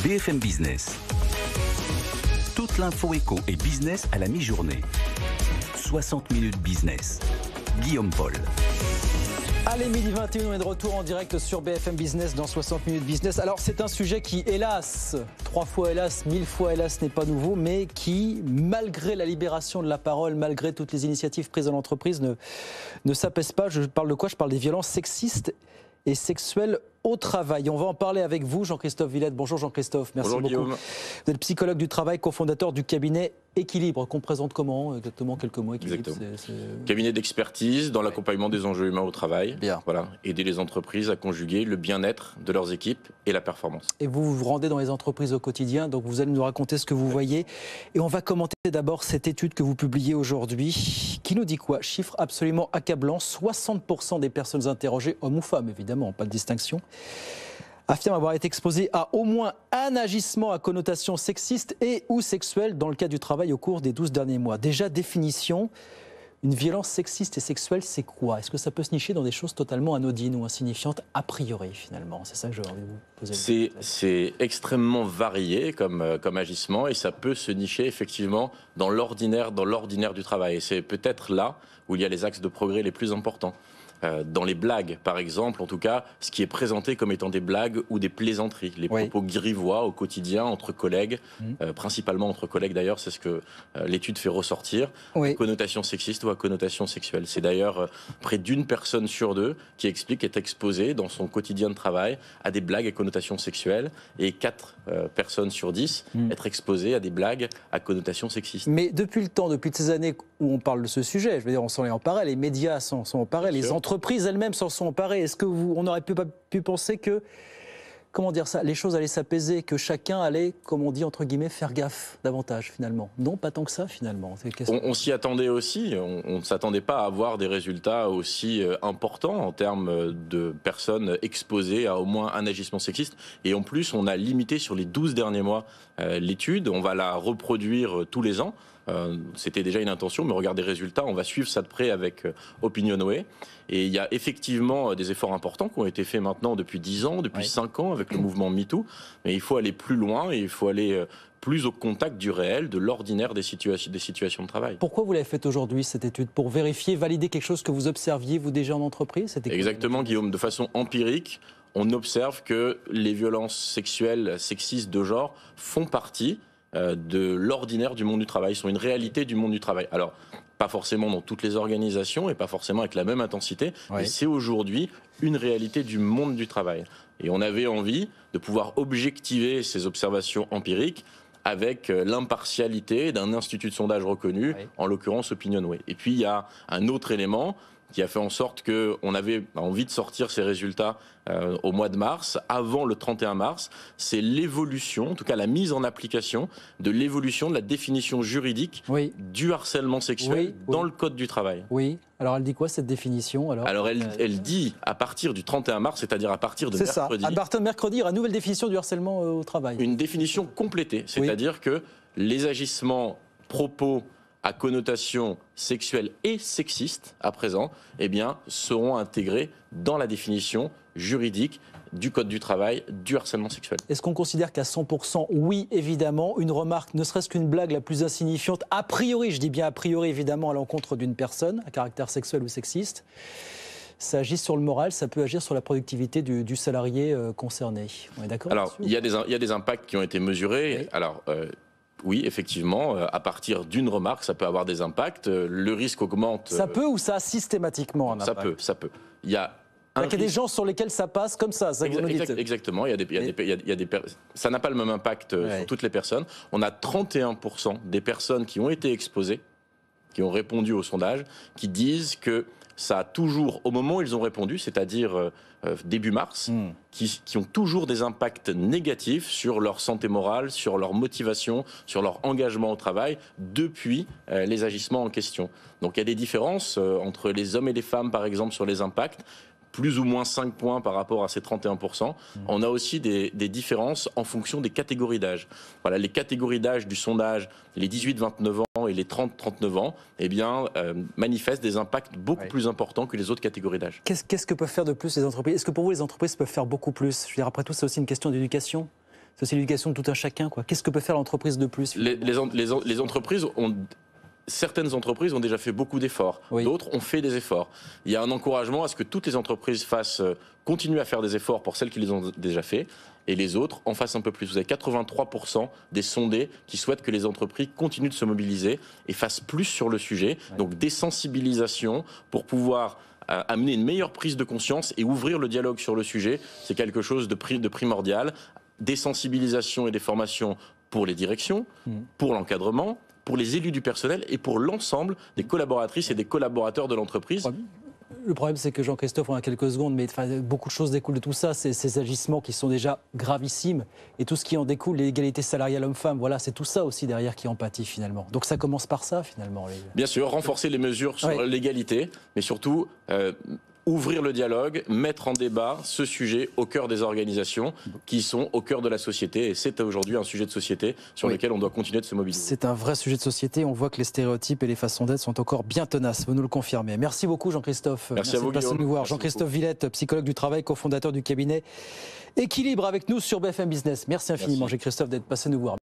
BFM Business. Toute l'info éco et business à la mi-journée. 60 minutes business. Guillaume Paul. Allez, midi 21, on est de retour en direct sur BFM Business dans 60 minutes business. Alors c'est un sujet qui, hélas, 3 fois hélas, 1000 fois hélas n'est pas nouveau, mais qui, malgré la libération de la parole, malgré toutes les initiatives prises dans l'entreprise, ne s'apaise pas. Je parle de quoi? Je parle des violences sexistes et sexuelles au travail. On va en parler avec vous, Jean-Christophe Villette. Bonjour Jean-Christophe, merci Bonjour, beaucoup. Guillaume. Vous êtes psychologue du travail, cofondateur du cabinet Équilibre, qu'on présente comment exactement? Quelques mots, Équilibre. Cabinet d'expertise dans l'accompagnement des enjeux humains au travail. Bien. Voilà, aider les entreprises à conjuguer le bien-être de leurs équipes et la performance. Et vous vous rendez dans les entreprises au quotidien, donc vous allez nous raconter ce que vous voyez. Et on va commenter d'abord cette étude que vous publiez aujourd'hui, qui nous dit quoi? Chiffre absolument accablant, 60% des personnes interrogées, hommes ou femmes évidemment, pas de distinction, affirment avoir été exposés à au moins un agissement à connotation sexiste et ou sexuelle dans le cadre du travail au cours des 12 derniers mois. Déjà, définition, une violence sexiste et sexuelle, c'est quoi? Est-ce que ça peut se nicher dans des choses totalement anodines ou insignifiantes a priori, finalement? C'est ça que j'aurais envie de vous poser. C'est extrêmement varié comme agissement et ça peut se nicher effectivement dans l'ordinaire du travail. Et c'est peut-être là où il y a les axes de progrès les plus importants. Dans les blagues, par exemple, en tout cas, ce qui est présenté comme étant des blagues ou des plaisanteries, les propos grivois au quotidien entre collègues, principalement entre collègues d'ailleurs, c'est ce que l'étude fait ressortir, connotation sexiste ou à connotation sexuelle. C'est d'ailleurs près d'une personne sur deux qui explique qu'elle est exposée dans son quotidien de travail à des blagues à connotation sexuelle et 4 personnes sur 10 être exposées à des blagues à connotation sexiste. Mais depuis le temps, depuis ces années où on parle de ce sujet, je veux dire, on s'en est emparé, les médias s'en sont emparés, les entreprises elles-mêmes s'en sont emparées. Est-ce que on aurait pu penser que, comment dire ça, les choses allaient s'apaiser, que chacun allait, comme on dit entre guillemets, faire gaffe davantage finalement? Non, pas tant que ça finalement. On s'y attendait aussi. On ne s'attendait pas à avoir des résultats aussi importants en termes de personnes exposées à au moins un agissement sexiste. Et en plus, on a limité sur les 12 derniers mois l'étude. On va la reproduire tous les ans. C'était déjà une intention, mais regardez les résultats, on va suivre ça de près avec Opinionway. Et il y a effectivement des efforts importants qui ont été faits maintenant depuis 10 ans, depuis 5 ans avec le mouvement MeToo. Mais il faut aller plus loin et il faut aller plus au contact du réel, de l'ordinaire des situations de travail. Pourquoi vous l'avez faite aujourd'hui, cette étude? Pour vérifier, valider quelque chose que vous observiez, vous, déjà en entreprise? Exactement, Guillaume, de façon empirique. On observe que les violences sexuelles, sexistes de genre font partie de l'ordinaire du monde du travail, sont une réalité du monde du travail. Alors, pas forcément dans toutes les organisations et pas forcément avec la même intensité, mais c'est aujourd'hui une réalité du monde du travail. Et on avait envie de pouvoir objectiver ces observations empiriques avec l'impartialité d'un institut de sondage reconnu, en l'occurrence Opinionway. Et puis il y a un autre élément qui a fait en sorte qu'on avait envie de sortir ces résultats au mois de mars, avant le 31 mars, c'est l'évolution, en tout cas la mise en application de l'évolution de la définition juridique du harcèlement sexuel dans le Code du travail. Oui, alors elle dit quoi cette définition? Alors elle dit à partir du 31 mars, c'est-à-dire à partir de mercredi. C'est ça, à partir de mercredi, il y aura une nouvelle définition du harcèlement au travail. Une définition complétée, c'est-à-dire que les agissements, propos, à connotation sexuelle et sexiste, à présent, eh bien, seront intégrés dans la définition juridique du Code du travail, du harcèlement sexuel. Est-ce qu'on considère qu'à 100%, oui, évidemment, une remarque, ne serait-ce qu'une blague la plus insignifiante, a priori, je dis bien a priori, évidemment, à l'encontre d'une personne, à caractère sexuel ou sexiste, ça agit sur le moral, ça peut agir sur la productivité du salarié concerné. On est d'accord? Alors, il y a des impacts qui ont été mesurés. Oui. Alors, oui, effectivement, à partir d'une remarque, ça peut avoir des impacts. Le risque augmente. Ça peut ou ça a systématiquement un impact? Ça peut. Il y a des gens sur lesquels ça passe comme ça, que vous nous dites. Exactement. Ça n'a pas le même impact sur toutes les personnes. On a 31% des personnes qui ont été exposées, qui ont répondu au sondage, qui disent que ça a toujours, au moment où ils ont répondu, c'est-à-dire début mars, qui ont toujours des impacts négatifs sur leur santé morale, sur leur motivation, sur leur engagement au travail, depuis les agissements en question. Donc il y a des différences entre les hommes et les femmes, par exemple, sur les impacts. Plus ou moins 5 points par rapport à ces 31%. On a aussi des différences en fonction des catégories d'âge. Voilà, les catégories d'âge du sondage, les 18-29 ans et les 30-39 ans, eh bien, manifestent des impacts beaucoup plus importants que les autres catégories d'âge. Qu'est-ce que peuvent faire de plus les entreprises? Est-ce que pour vous, les entreprises peuvent faire beaucoup plus? Je veux dire, après tout, c'est aussi une question d'éducation. C'est l'éducation de tout un chacun, quoi. Qu'est-ce que peut faire l'entreprise de plus? Les entreprises ont... Certaines entreprises ont déjà fait beaucoup d'efforts, d'autres ont fait des efforts. Il y a un encouragement à ce que toutes les entreprises continuent à faire des efforts pour celles qui les ont déjà fait, et les autres en fassent un peu plus. Vous avez 83% des sondés qui souhaitent que les entreprises continuent de se mobiliser et fassent plus sur le sujet. Donc des sensibilisations pour pouvoir amener une meilleure prise de conscience et ouvrir le dialogue sur le sujet. C'est quelque chose de primordial. Des sensibilisations et des formations pour les directions, pour l'encadrement, pour les élus du personnel et pour l'ensemble des collaboratrices et des collaborateurs de l'entreprise. Le problème, c'est que Jean-Christophe, on a quelques secondes, mais beaucoup de choses découlent de tout ça. Ces agissements qui sont déjà gravissimes et tout ce qui en découle, l'égalité salariale homme-femme, voilà, c'est tout ça aussi derrière qui en pâtit finalement. Donc ça commence par ça finalement. Bien sûr, renforcer les mesures sur l'égalité, mais surtout ouvrir le dialogue, mettre en débat ce sujet au cœur des organisations qui sont au cœur de la société. Et c'est aujourd'hui un sujet de société sur lequel on doit continuer de se mobiliser. C'est un vrai sujet de société. On voit que les stéréotypes et les façons d'être sont encore bien tenaces. Vous nous le confirmez. Merci beaucoup Jean-Christophe. Merci à vous, de passer nous voir. Jean-Christophe Villette, psychologue du travail, cofondateur du cabinet Équilibre avec nous sur BFM Business. Merci infiniment Jean-Christophe d'être passé nous voir.